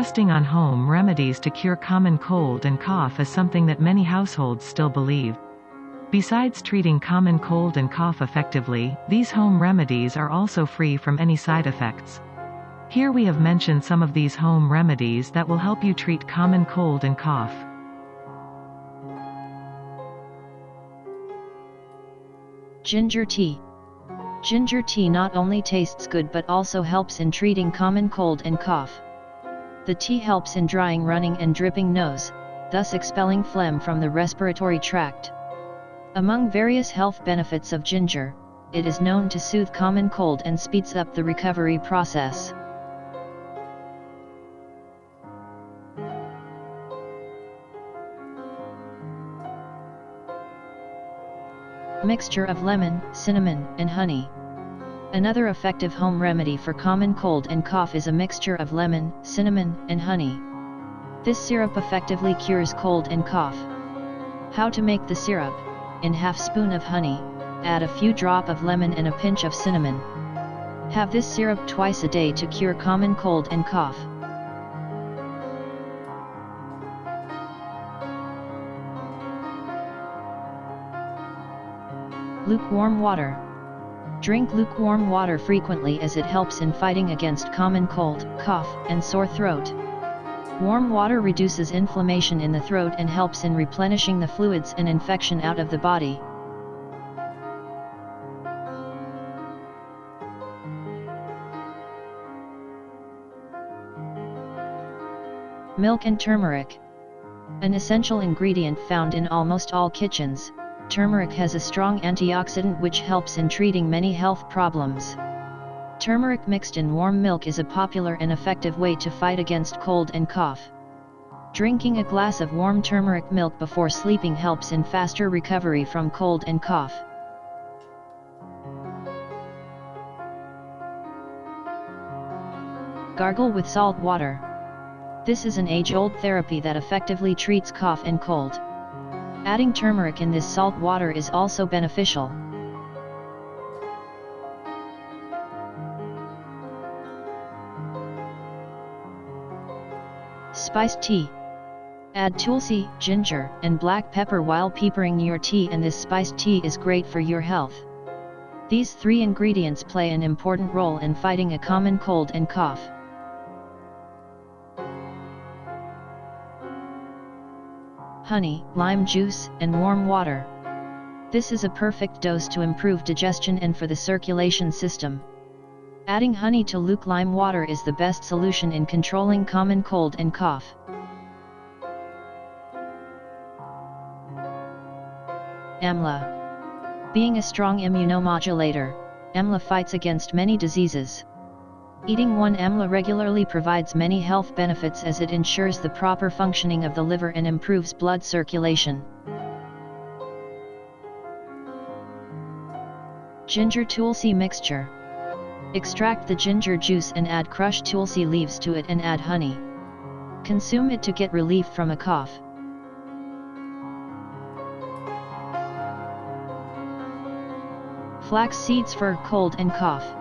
trusting on home remedies to cure common cold and cough is something that many households still believe. Besides treating common cold and cough effectively, these home remedies are also free from any side effects. Here we have mentioned some of these home remedies that will help you treat common cold and cough. Ginger tea. Ginger tea not only tastes good but also helps in treating common cold and cough. The tea helps in drying running and dripping nose, thus expelling phlegm from the respiratory tract. Among various health benefits of ginger, it is known to soothe common cold and speeds up the recovery process. Mixture of lemon, cinnamon, and honey. Another effective home remedy for common cold and cough is a mixture of lemon, cinnamon, and honey. This syrup effectively cures cold and cough. How to make the syrup? In half spoon of honey, add a few drop of lemon and a pinch of cinnamon. Have this syrup twice a day to cure common cold and cough. Lukewarm water. Drink lukewarm water frequently as it helps in fighting against common cold, cough, and sore throat. Warm water reduces inflammation in the throat and helps in replenishing the fluids and infection out of the body. Milk and turmeric. An essential ingredient found in almost all kitchens, turmeric has a strong antioxidant which helps in treating many health problems. Turmeric mixed in warm milk is a popular and effective way to fight against cold and cough. Drinking a glass of warm turmeric milk before sleeping helps in faster recovery from cold and cough. Gargle with salt water. This is an age-old therapy that effectively treats cough and cold. Adding turmeric in this salt water is also beneficial. Spiced tea. Add tulsi, ginger, and black pepper while peppering your tea, and this spiced tea is great for your health. These three ingredients play an important role in fighting a common cold and cough. Honey, lime juice, and warm water. This is a perfect dose to improve digestion and for the circulation system. Adding honey to lukewarm water is the best solution in controlling common cold and cough. Amla. Being a strong immunomodulator, amla fights against many diseases. Eating one amla regularly provides many health benefits as it ensures the proper functioning of the liver and improves blood circulation. Ginger tulsi mixture. Extract the ginger juice and add crushed tulsi leaves to it and add honey. Consume it to get relief from a cough. Flax seeds for cold and cough.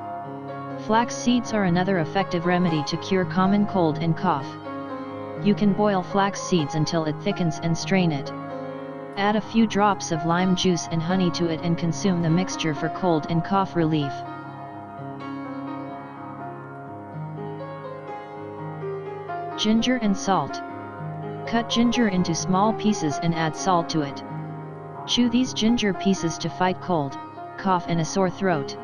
Flax seeds are another effective remedy to cure common cold and cough. You can boil flax seeds until it thickens and strain it. Add a few drops of lime juice and honey to it and consume the mixture for cold and cough relief. Ginger and salt. Cut ginger into small pieces and add salt to it. Chew these ginger pieces to fight cold, cough, and a sore throat.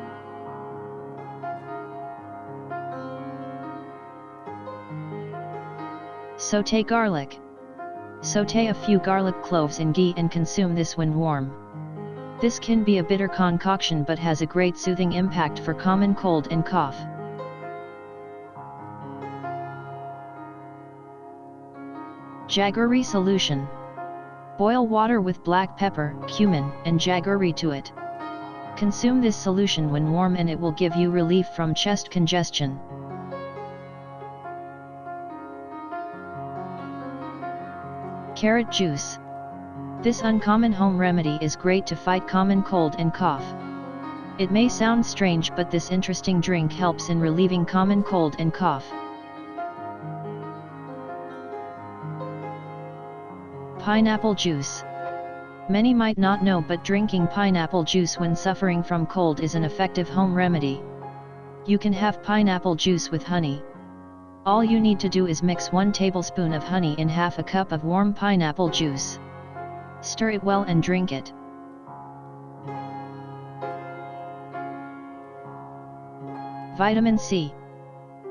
Sauté garlic. Sauté a few garlic cloves in ghee and consume this when warm. This can be a bitter concoction but has a great soothing impact for common cold and cough. Jaggery solution. Boil water with black pepper, cumin, and jaggery to it. Consume this solution when warm and it will give you relief from chest congestion. Carrot juice. This uncommon home remedy is great to fight common cold and cough. It may sound strange, but this interesting drink helps in relieving common cold and cough. Pineapple juice. Many might not know, but drinking pineapple juice when suffering from cold is an effective home remedy. You can have pineapple juice with honey. All you need to do is mix 1 tablespoon of honey in half a cup of warm pineapple juice. Stir it well and drink it. Vitamin C.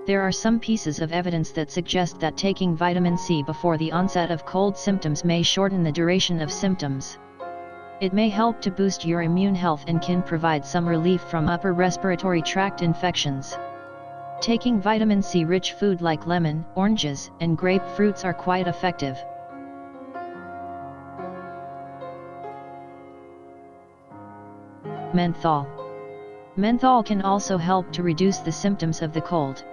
There are some pieces of evidence that suggest that taking vitamin C before the onset of cold symptoms may shorten the duration of symptoms. It may help to boost your immune health and can provide some relief from upper respiratory tract infections. Taking vitamin C-rich food like lemon, oranges, and grapefruits are quite effective. Menthol. Menthol can also help to reduce the symptoms of the cold.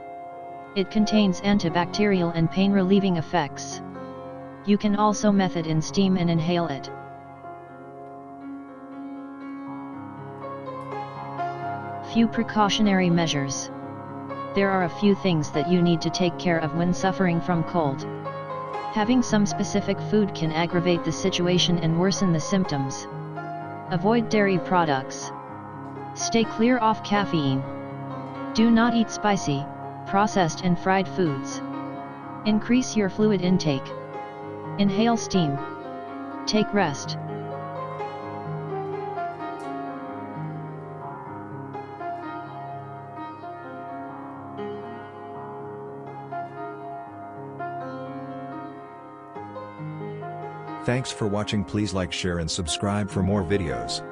It contains antibacterial and pain-relieving effects. You can also method in steam and inhale it. Few precautionary measures. There are a few things that you need to take care of when suffering from cold. Having some specific food can aggravate the situation and worsen the symptoms. Avoid dairy products. Stay clear of caffeine. Do not eat spicy, processed and fried foods. Increase your fluid intake. Inhale steam. Take rest. Thanks for watching. Please like, share and subscribe for more videos.